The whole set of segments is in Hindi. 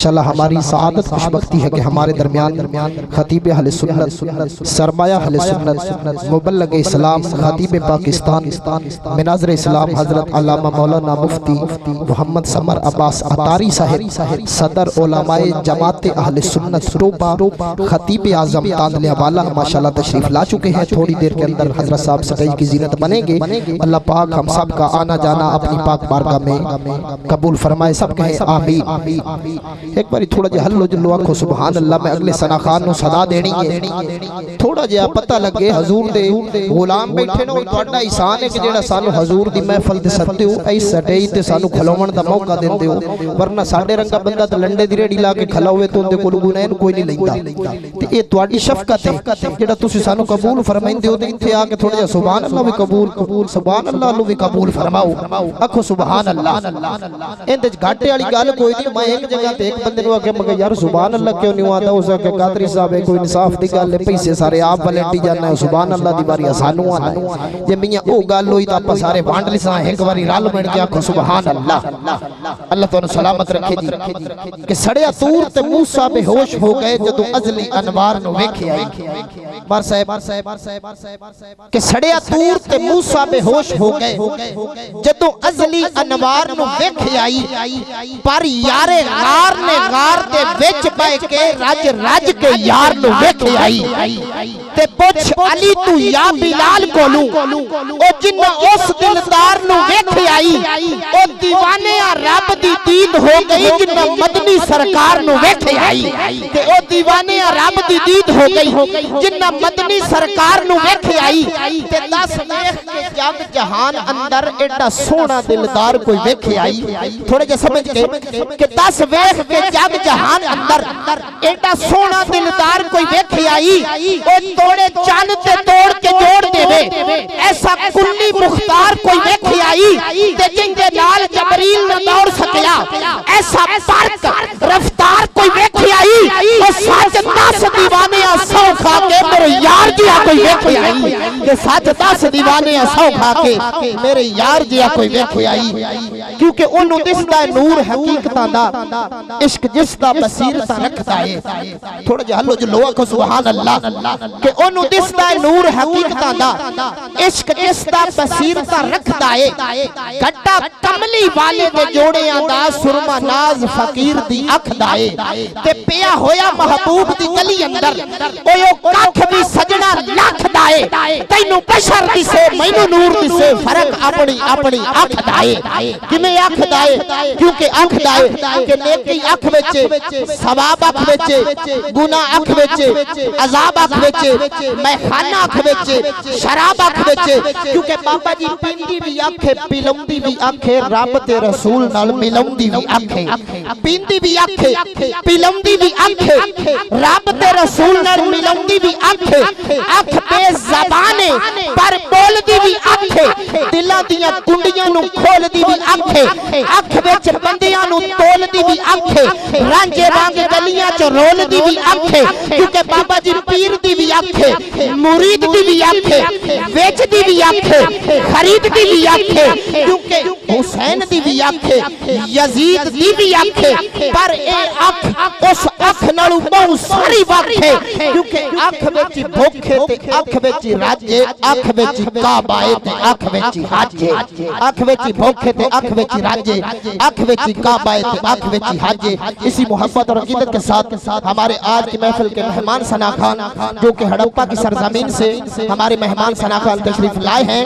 इंशाअल्लाह हमारी सआदत खुशबख्ती है कि हमारे दरमियान खतीब अहले सुन्नत सरमाया अहले सुन्नत मुबल्लिग इस्लाम खतीब पाकिस्तान मिनाज़र इस्लाम हज़रत अल्लामा मौलाना मुफ्ती मोहम्मद समर अब्बास अतारी साहिब सदर उलमाए जमात अहले सुन्नत सूबा खतीब आज़म तांदले वाला माशाअल्लाह तशरीफ ला चुके हैं। थोड़ी देर के अंदर हज़रत साहब स्टेज की ज़ीनत बनेंगे। अल्लाह पाक हम सब का आना जाना अपनी पाक बारगाह में कबूल फरमाए। सब कहें आमीन। एक बारी थोड़ा जिहा हल्लो जुल्लो आखो सुभान अल्लाह। मैं अगले सना खान नु सदा देनी है। थोड़ा जिहा पता लगे हजूर दे गुलाम बैठे ने ਤੁਹਾਡਾ ihsan है कि जेड़ा सानू हजूर दी महफिल ते सदते हो इस स्टेज ते सानू खलोवण दा मौका देंदे हो। वरना साडे रंगा बंदा ते लंडे दी रेड़ी ला के खला होवे तो उनदे कोल गुनैन कोई नहीं लैंदा। ते ए ਤੁਹਾਡੀ शफकत है जेड़ा तुसी सानू कबूल फरमाइंदे हो। ते इत्थे आके थोड़ा जिहा सुभान अल्लाह भी कबूल सुभान अल्लाह नु भी कबूल फरमाओ। आखो सुभान अल्लाह। इंदे च घाटे वाली गल कोई नहीं। मैं एक जगह ते एक बंदे नु आके मगर यार सुभान अल्लाह क्यों नहीं आता। उस आके कादरी साहब कोई इंसाफ दी गल है पैसे सारे आप वलेटी जाना है। सुभान अल्लाह दी बारी सानू आना जे मियां ओ गल होई तां आप सारे बांट लिसा एक बारी रल मिल के आखो सुभान अल्लाह। अल्लाह तुहानू सलामत रखे जी। कि सड़िया तूर ते मूसा बेहोश हो गए जदों अजली अनवार नु वेखे आई। बार साहब कि सड़िया तूर ते मूसा बेहोश हो गए जदों अजली अनवार नु वेखे आई। पर यारे गार ने गार दे विच पै के रज रज के यार नु वेखे आई। ते पुछ अली तू या बिलाल कोलू ओ जिन्ना उस दिलदार नु वेखे आई। ओ दीवाने रब दी दीद हो गई जिन्ना मदनी सरकार नु वेखे आई। ते ओ दीवाने रब दी दीद हो गई जिन्ना मदनी सरकार नु वेखे आई। ते दस वेख के जग जहान अंदर एडा सोना दिलदार कोई वेखे आई। थोड़े जे समझ के कि दस वेख के जग जहान अंदर एडा सोना दिलदार कोई वेखे आई। ओ तोड़े चंद ते तोड़ के जोड़ देवे ऐसा कुल्ली मुख्तार कोई वेखे आई। ते जिंदे नाल जबरील न दौड़ सकिया ऐसा फर्क रफ्तार कोई वेखे आई। ओ सच 10 दीवाने सौ खा के मेरे यार जिया कोई वेखे आई। कि सच 10 दीवाने सौ खा के मेरे यार जिया कोई वेखे आई। क्योंकि ओनू दिसदा नूर हकीकतां दा इश्क जिसदा बसीरत रखदा है। थोड़ा जिहा हल्लो जुल्लो आखो सुभान अल्लाह। कि ओनू दिसदा नूर हकीकतां दा इश्क जिसदा बसीरत रखदा है। गड्डा कमली वाले दे जोड़ियां दा सुरमा नाज फकीर दी अख दा है। ते पिया होया महबूब दी गली अंदर ओयो कख भी सजना लख दा है। तैनू बशर दिसे मैनू नूर दिसे फर्क अपनी अपनी अख दा है। किवें अख दा है क्योंकि अख दा है कि नेकी अख विच सवाब अख विच गुनाह अख विच अजाब अख विच मैखाना अख विच शराब अख विच। क्योंकि बाबा जी पींदी भी अख है पिलौंदी भी अख है रब ते रसूल नाल मिलौंदी भी अख है। पींदी भी अख है पिलौंदी भी अख है रब ते रसूल नाल मिलौंदी भी अख है। अख बेज़बान है पर बोलदी भी अख है। दिलां दियां कुंडियां नु खोलदी भी अख है। अख विच बंदियां नु तोलदी भी अख है। रांझे वांग गलियां च रोलदी भी अख है। क्योंकि बाबा जी पीर दी भी अख है मुरीद दी भी अख है वेचदी भी अख है खरीददी भी अख है। क्योंकि हुसैन दी भी अख है यजीद दी भी अख है। पर ए अख उस अख नालों बहुत सारी वख है। क्योंकि अख विच भुख है ते अख विच रज है। अख विच काबा है ते अख विच हज है। अख विच भुख है ते अख विच रज है। अख विच काबा है ते अख विच हज है। इसी मोहब्बत और अकीदत के साथ हमारे आज की महफिल के मेहमान सना खान जो कि हड़प्पा की सरजमीन से हमारे मेहमान सना खान तशरीफ लाए हैं।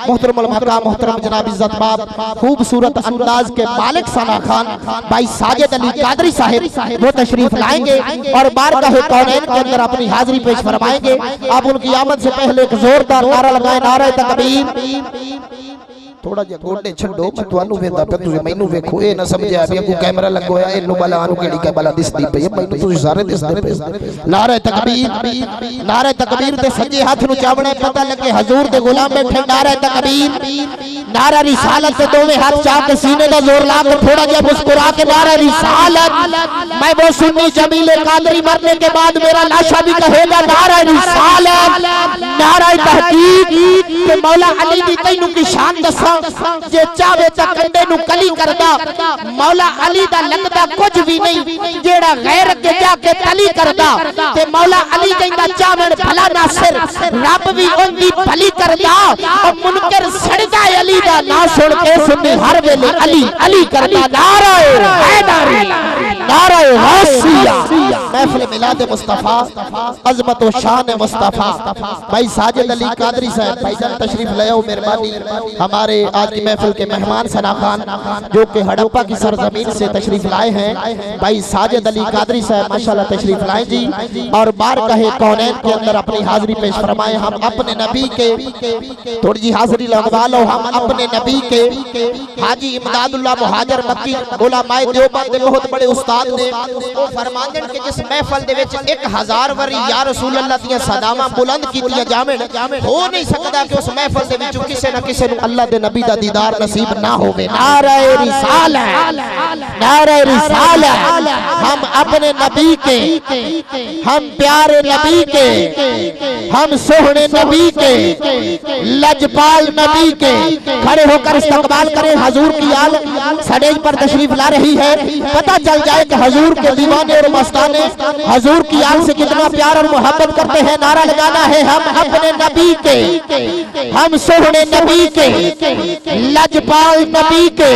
मोहतरम मकाम मोहतरम जनाब इज्जत बाब खूबसूरत अंदाज के मालिक सना खान भाई साजिद अली कादरी साहिब वो तशरीफ लाएंगे और बारगाह कौनैन के अंदर अपनी हाजिरी पेश फरमाएंगे। आप उनकी आमद से पहले एक जोरदार नारा लगाए नारे तकबीर। थोड़ा जिहा गोडे छड्डो मैं तुहानू वेंदा पे तुसी मैनू वेखो ए ना समझिया भी अगू कैमरा लगोया इन्नू बला आनू केड़ी के बला दिसदी पई मैनू तुसी सारे दिसदे पे। नारे तकबीर ते सज्जे हाथ नु चावणे पता लगे हजूर दे गुलाम बैठे। नारे तकबीर नारा रिसालत से दोवें हाथ चाह के सीने का जोर ला के थोड़ा जिहा मुस्कुरा के नारा रिसालत। मैं वो सुन्नी जमीले कादरी मरने के बाद मेरा लाशा भी कहेगा नारा रिसालत नारा तहकीक। के मौला अली दी तैनू की शान दसा दसा जे चावे ता कंडे नु कली करदा मौला अली दा लगदा कुछ भी नहीं जेड़ा गैर के जाके तली करदा ते मौला अली कहंदा चावण भला नासिर रब भी ओंदी भली करदा और मुनकर सड़दा अली दा ना सुन के सुन्नी हर वेले अली अली करदा नारा हैदरी नारा गौसिया महफिल मिलाद मुस्तफा अजमत व शान मुस्तफा भाई साजिद अली कादरी साहब भाईजान तशरीफ ले आओ मेहरबानी हमारे आज की महफिल के मेहमान सना खान जो कि हड़प्पा की सरजमीन से तशरीफ लाए हैं भाई साजिद अली कादरी साहब माशाल्लाह तशरीफ लाए जी और बार कहे कौनैन के अंदर अपनी हाजिरी पेश फरमाए। हम अपने नबी के थोड़ी जी हाजिरी लगवा लो हम अपने नबी के हाजी इमदादुल्लाह मुहाजिर मक्की उलमाए देवबंद दे बहुत बड़े उस्ताद ने वो फरमांदन के जिस महफिल दे विच 1000 वरी या रसूल अल्लाह दी सदावां बुलंद कीतियां जावण हो नहीं सकदा कि उस महफिल दे विच किसे ना किसे नु अल्लाह दे नबी दा दीदार नसीब ना होवे। नारा रिसाला नारा रिसाला हम अपने नबी के हम प्यारे नबी के हम सोहने नबी के लजपाल नबी के खड़े होकर इस्तकबाल करें। हुजूर की आल स्टेज पर तशरीफ ला रही है पता चल जाए कि हुजूर के दीवाने और मस्ताने हुजूर की आल से कितना प्यार और मोहब्बत करते हैं। नारा लगाना है हम अपने नबी के हम सोहने नबी के लजपाल नबी के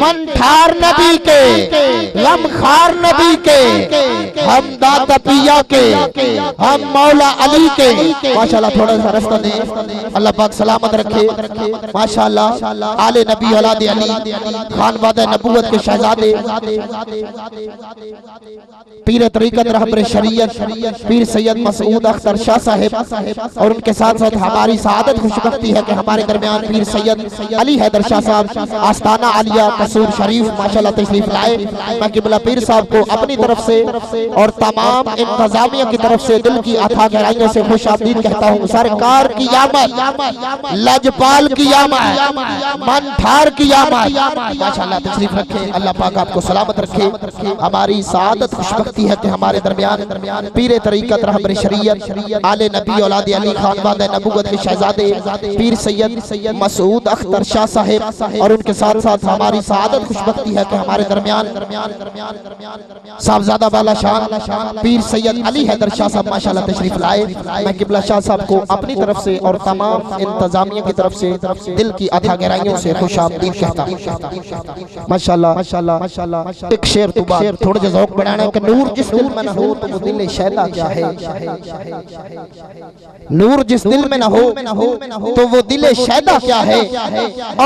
मनठार नबी के गमखार नबी के हम दाता पिया के हम मौला अली के माशाल्लाह थोड़ा सा रास्ता दे अल्लाह पाक सलामत रखे माशाल्लाह आले नबी औलाद अली खानवादा नबूवत के शहजादे पीर तरीकत रहबर शरीयत पीर सैयद मसूद अख्तर शाह साहब और उनके साथ साथ हमारी सआदत खुशबख्ती है कि हमारे दरमियान पीर सैयद अली हैदर शाह साहब आस्ताना आलिया कसूर शरीफ माशाल्लाह तशरीफ लाए। मैं किबला पीर साहब को अपनी तरफ से और तमाम इंतजामिया की तरफ से दिल की अथाह गहराइयों से खुशामदीद कहता हूँ। सरकार की आमद लजपाल की आमद मनठार की आमद माशाल्लाह तशरीफ रखे अल्लाह पाक आपको सलामत रखे। हमारी सआदत खुशबख्ती है कि हमारे दरमियान पीर तरीकत रहबर शरीयत आले नबी औलाद अली खानवादा नबूवत के शहजादे पीर सैयद मसूद अख्तर शाह साहब और उनके साथ साथ हमारी सआदत खुशबख्ती है कि हमारे दरमियान साहबजादा वाला शान पीर सैयद अली हैदर शाह साहब माशाल्लाह तशरीफ लाए। मैं किबला शाह साहब को अपनी तरफ से और तमाम इंतजामिया की तरफ से दिल की अथाह गहराइयों से खुशामदीद कहता हूं। माशाल्लाह एक शेर तो बात थोड़ा सा ज़ौक़ बढ़ाना कि नूर जिस दिल में न हो तो वो दिल शैदा क्या है। नूर जिस दिल में न हो तो वो दिल शैदा क्या है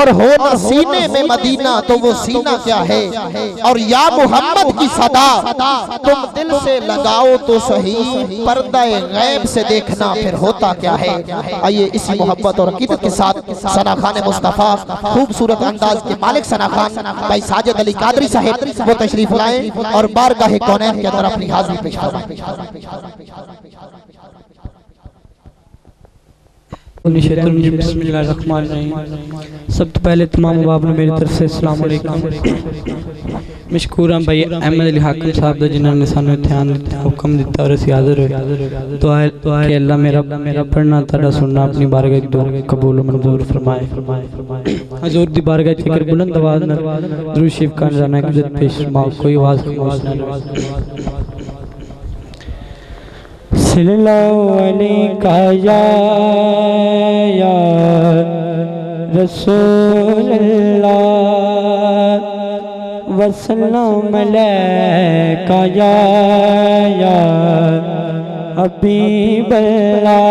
और हो न सीने में मदीना तो वो सीना क्या है। और या मोहम्मद की सदा तुम दिल से लगाओ तो सही पर्दा गैब से देखना फिर होता क्या है। आइए इसी मोहब्बत और अकीदत के साथ सना खान मुस्तफ़ा खूबसूरत अंदाज के मालिक सना खान भाई साजिद अली कादरी साहब वो तशरीफ लाए और बारगाह कौनैन के अंदर अपनी हाजिरी पेश फरमाएं। सब तो पहले तमाम बाप ने मेरी तरफ से अस्सलाम वालेकुम मशकूर हाँ भाई अहमद अली हाकिम साहब जिन्होंने सानू ध्यान हुक्म दिता और असीं हाज़िर होए तो है अल्लाह मेरा पढ़ना ताड़ा सुनना अपनी बारगाह दो कबूल मंजूर फरमाए। हजूर दी बारगाह जिक्र बुलंद आवाज़ में दुरूद शरीफ का नज़राना इज्जत पेश फरमाओ कोई आवाज़ खामोश ना रहे। सल्लल्लाहु अलैका या रसूल अल्लाह वसल्लम अलैका या हबीब अल्लाह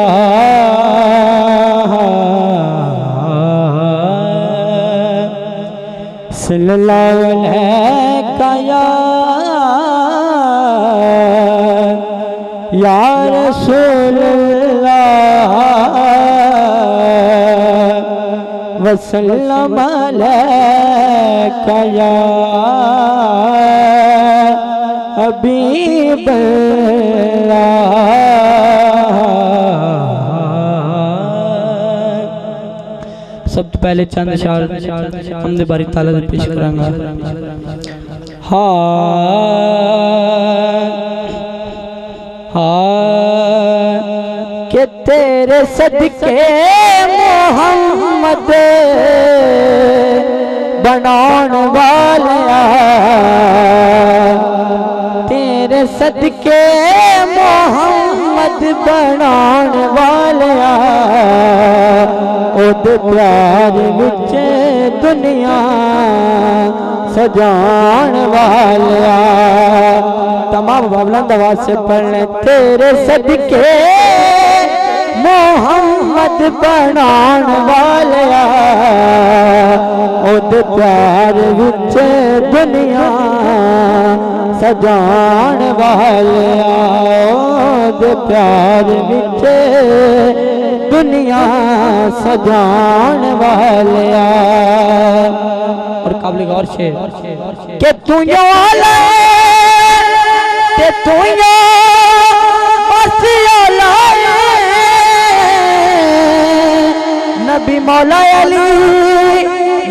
सल्लल्लाहु अलैका या रसूल अल्लाह वसल्लम अलैका या हबीब अल्लाह। सब तो पहले चंद शार हमदे बारी ताला दे पेश करांगा। हाँ के तेरे सदके मोहम्मद बनाउण वालिया तेरे सदके मोहम्मद बनाउण वालिया ओदे प्यार विच दुनिया सजाण वालिया। तमाम बुलंद आवाज से पढ़ने तेरे सदके मोहम्मद बनाउण वालिया ओदे प्यार विच दुनिया सजाण वालिया ओदे प्यार विच दुनिया सजाण वालिया। और काबिल गौर शेर के तू यो आला ते तू यो बस आला नबी मौला अली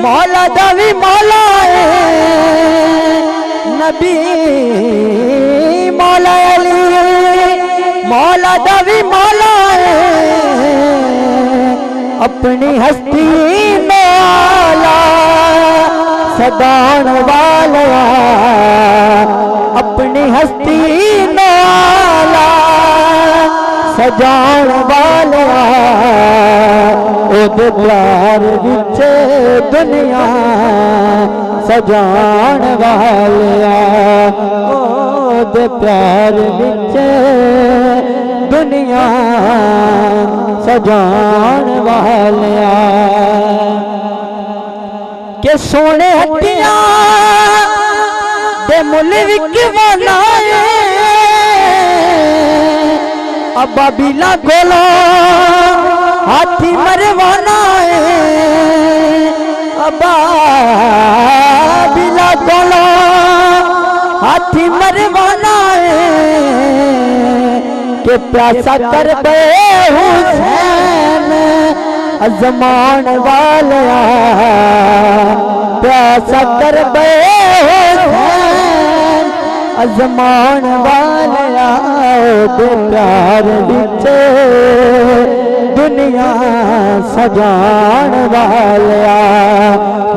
मौला दवी मौला नबी मौला अली मौला दवी मौला अपनी हस्ती में आला सदान वालिया अपनी हस्ती में आला सजान वालिया ओदे प्यार विच दुनिया सजान वालिया ओदे प्यार विच दुनिया सजान वालिया। के सोने हट्टियां दे मुल विकवाना अब्बा बिला गोला हाथी मरवाना अब्बा बिला गोला हाथी मरवाना के प्यासा कर बे हुसैन अजमान वालिया प्यासा कर बे हुसैन अजमान वालिया ओदे प्यार विच दुनिया सजान वालिया।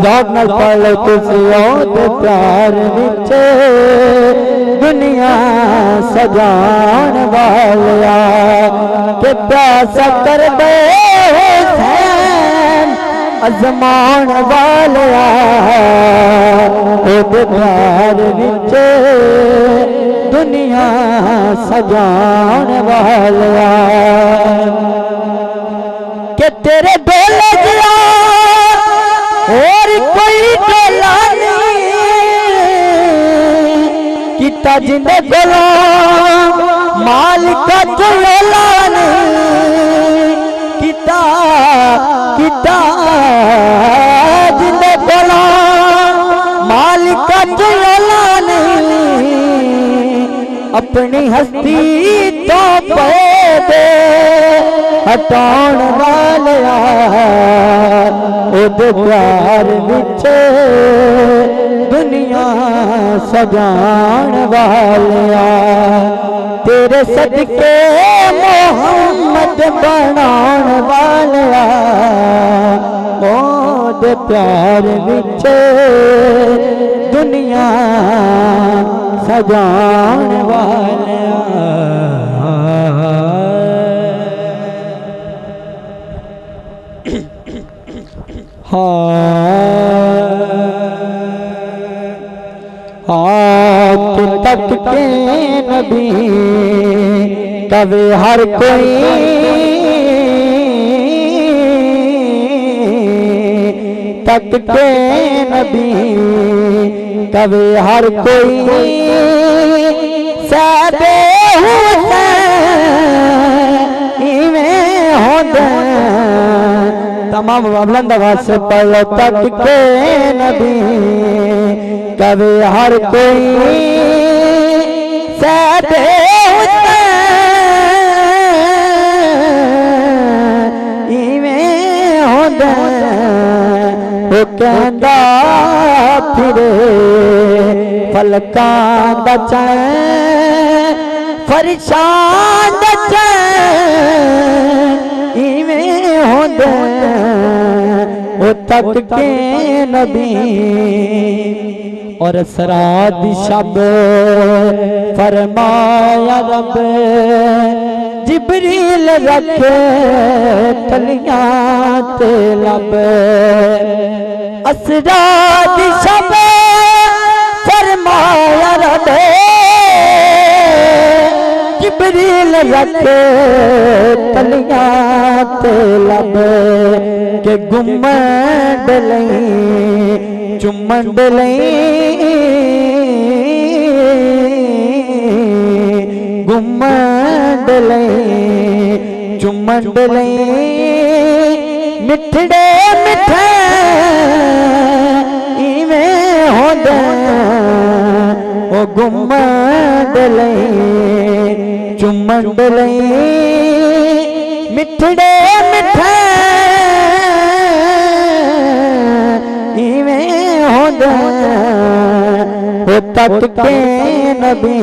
दौड़ न पल तुसी ओदे प्यार विच दुनिया सजान वालिया के प्यासा कर बे हुसैन अजमान वालिया ओदे प्यार विच दुनिया सजान वालिया। के तेरे डोले जिया और कोई डोला नहीं किता जिंदे बोला मालिक चलोला नहीं किता किता जिंदे बोला मालिक चलोला नहीं अपनी हस्ती तो पैदे हटाउण वालिया ओदे प्यार विच दुनिया सजान वालिया तेरे सदके मोहम्मद बनाउण वालिया ओदे प्यार विच दुनिया सजान वालिया। हाथ तक के नबी कभी हर कोई तक के नबी कभी हर कोई सादे हुसैन होंदे तमाम बुलंद आवाज से पढ़ो तक के नबी कभी हर कोई सादे होंदे वो कहंदा फिरे फलकां दा चैन फरिशां दा चैन इवें होंदे ओ तक के नबी और सराद शब फरमाया रब जिबरील रखे तलियां ते लब असराद शब फरमाया रब जिबरील रखे तलियां ते लब के गुम्मद लई चुम्मद लई गुम्मद लई चुम्मद लई मिठड़े मिठे इवें होंदे ओ गुम्मद लई चुम्मद लई मिठड़े मिठे इवें होंदे ओ तक के नबी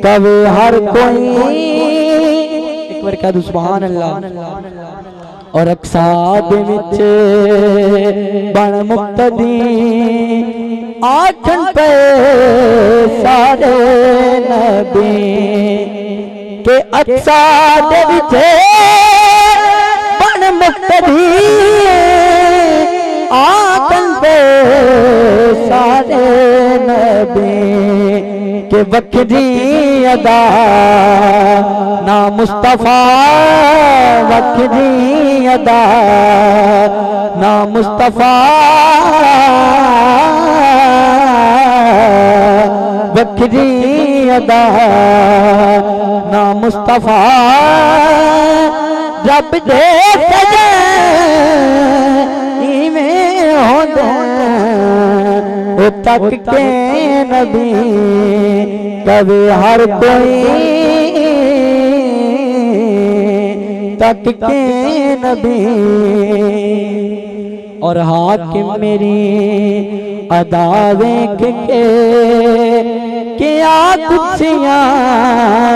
कभी हर कोई एक बार कह दो सुभान अल्लाह और अक्साद विच बण मुक्तदी आखन पे सारे नबी के अक्साद विच बण मुक्तदी आखन पे सारे नबी के वक्री अदा ना मुस्तफा वक्री अदा ना मुस्तफा वक्री अदा ना मुस्तफा रब दे सजे इवें होंदे ओ तक के नबी कभी हर कोई तक के नबी और हाकिम मेरी अदा देख के क्या कुर्सियां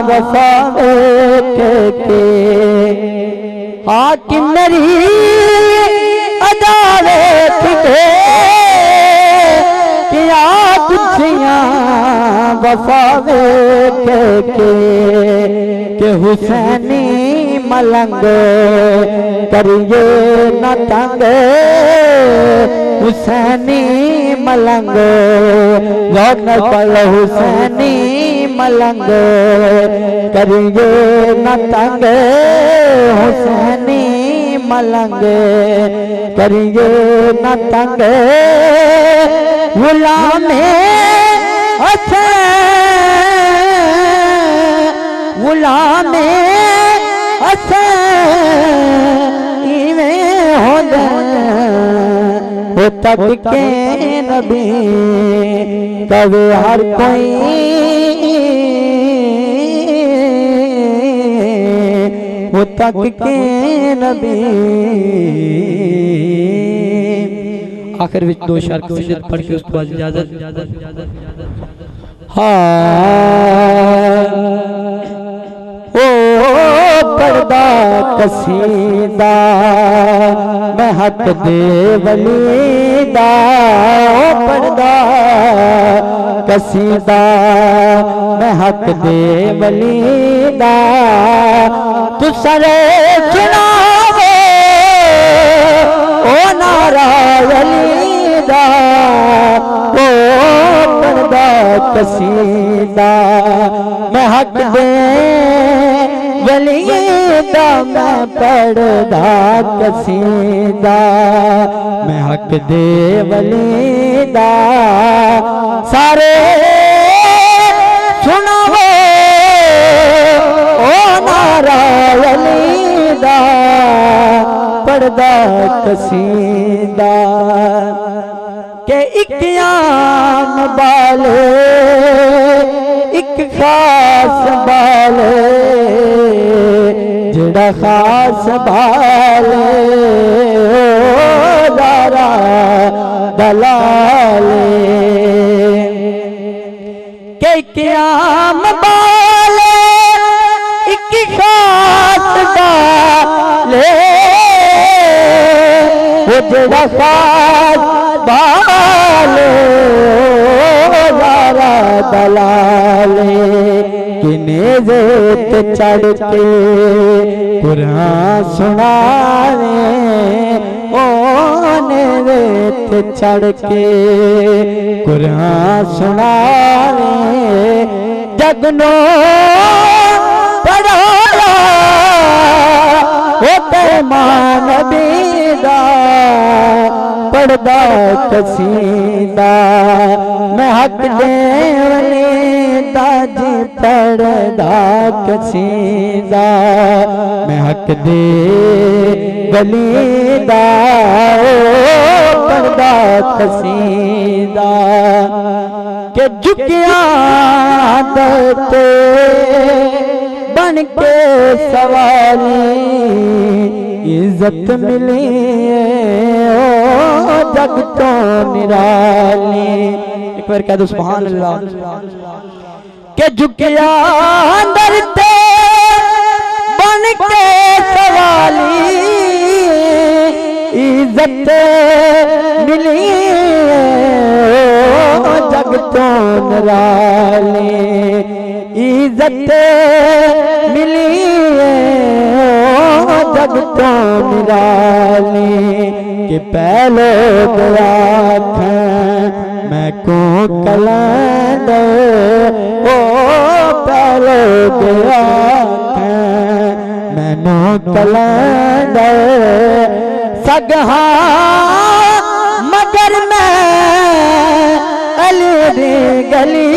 वफा देख के हाकिम मेरी अदा देख के क्या कुर्सियां वफा देख के हुसैनी मलंग करिए न तंग हुसैनी मलंग गौर पल हुसैनी मलंग करिए न तंग हुसैनी मलंग करिए न तंग गुलामे हसैन गुलामे हसैन इवें होंदे ओ तक के नबी कभी हर कोई ओ तक के नबी आखिर विच दो शार कसीदे पढ़ के उसके बाद इजाजत ओ पर्दा कसीदा मैं हक दे वलीदा ओ पर्दा कसीदा मैं हक दे वलीदा तू सरे चुनावे ओ नारा वलीदा ओ पर्दा कसीदा मैं हक दे वलीदा मैं पर्दा कसीदा मैं हक दे वलीदा सारे सुनावो ओ नारा वलीदा पर्दा कसीदा के एक आम बाले एक खास बाले जड़ा खास बाले ओ दारा दलाले के आम बाले एक की खास गाले वो जड़ा खास बाले यारा दलाले किने जेत चढ़ के कुरान सुनावे ओने रेत चढ़ के कुरान सुनावे जगनो पढ़ाया वो पैमान बीदा पढ़दा कसीदा मैं हक देवनी दाजी पढ़दा कसीदा मैं हक दे गलीदा पढ़दा कसीदा के झुकिया दते बन के सवाली इज्जत मिली ओ जग तो निराली। एक बार कह दो सुभान अल्लाह। के झुकिया दते बन के सवाली इज्जत मिली जग तो निराली इज्जत मिली जग तो निराली के पहले आँख मैं को कलंद ओ पहले आँख मैनू कलंद सगहा मगर मैं अली दी गली